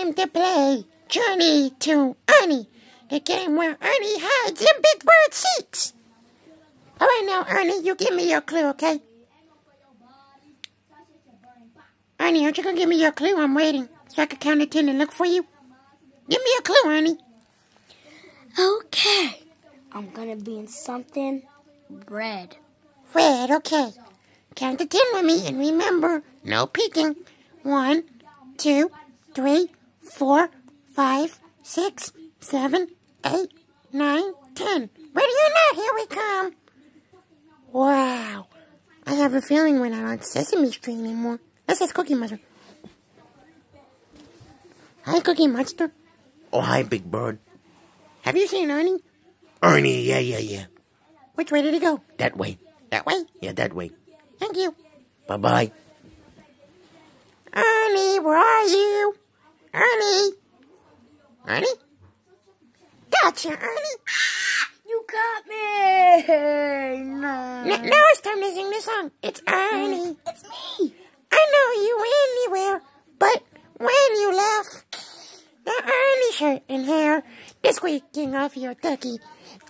time to play Journey to Ernie, the game where Ernie hides and Big Bird seeks. All right, now, Ernie, you give me your clue, okay? Ernie, aren't you going to give me your clue? I'm waiting so I can count to 10 and look for you. Give me a clue, Ernie. Okay. I'm going to be in something red. Red, okay. Count to 10 with me, and remember, no peeking. 1, 2, 3, 4, 5, 6, 7, 8, 9, 10. Ready or not, here we come. Wow. I have a feeling we're not on Sesame Street anymore. This is Cookie Monster. Hi, Cookie Monster. Oh, hi, Big Bird. Have you seen Ernie? Ernie, yeah. Which way did he go? That way. That way? Yeah, that way. Thank you. Bye-bye. Ernie, where are you? Ernie? Ernie? Gotcha, Ernie. You got me! No. Now it's time to sing the song. It's Ernie. It's me. I know you anywhere, but when you left, the Ernie shirt and hair is squeaking off your ducky.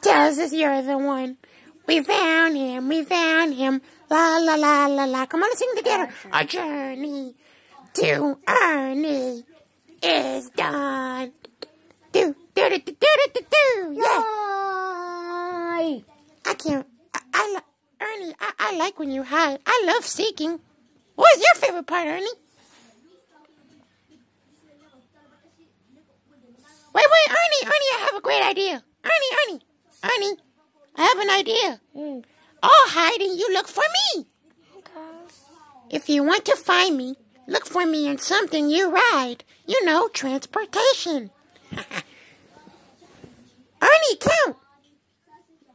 Tells us you're the one. We found him, la la la la la. Come on, let's sing together. Our journey to Ernie is done. Do, do, do, do, do, do, do. Yeah. Yay! I can't. Ernie, I like when you hide. I love seeking. What's your favorite part, Ernie? Wait, Ernie, I have a great idea. Ernie, I have an idea. I'll hide and you look for me. Okay. If you want to find me, look for me in something you ride. You know, transportation. Ernie, count.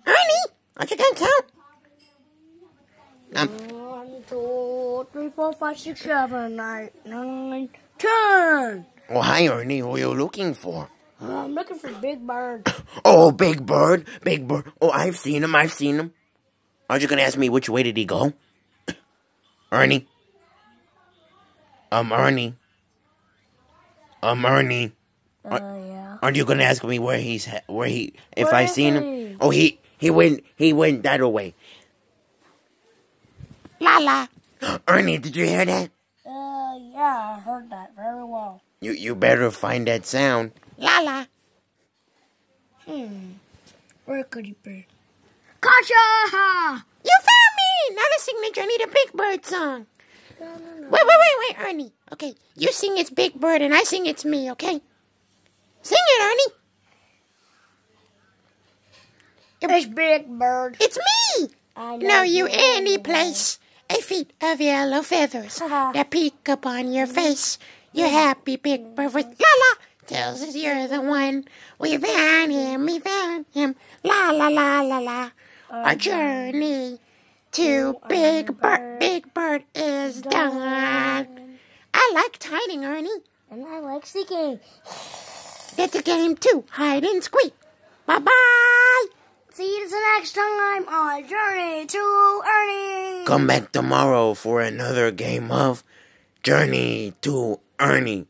Ernie, aren't you going to count? 1, 2, 3, 4, 5, 6, 7, 8, 9, 10. Oh, hi, Ernie. Who are you looking for? I'm looking for Big Bird. Oh, Big Bird. Oh, I've seen him. Aren't you going to ask me which way did he go? Ernie? Ernie? Yeah. Aren't you going to ask me if Where I've is seen him? he? Oh, he went that way. La la. Ernie, did you hear that? Yeah, I heard that very well. You better find that sound. La la. Where could he be? Gotcha! You found me! Now let's sing the Journey to Big Bird song. No. Wait, Ernie. Okay, you sing it's Big Bird and I sing it's me, okay? Sing it, Ernie. It's Big Bird. It's me! I Know you any place. A feet of yellow feathers that peek upon your face. You're happy Big Bird with la-la. Tells us you're the one. We found him. La la la la la. Our journey to Big Bird is done. I like hiding, Ernie. And I like seeking. It's a game too. Hide and squeak. Bye-bye. See you next time on Journey to Ernie. Come back tomorrow for another game of Journey to Ernie.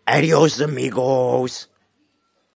Adios, amigos.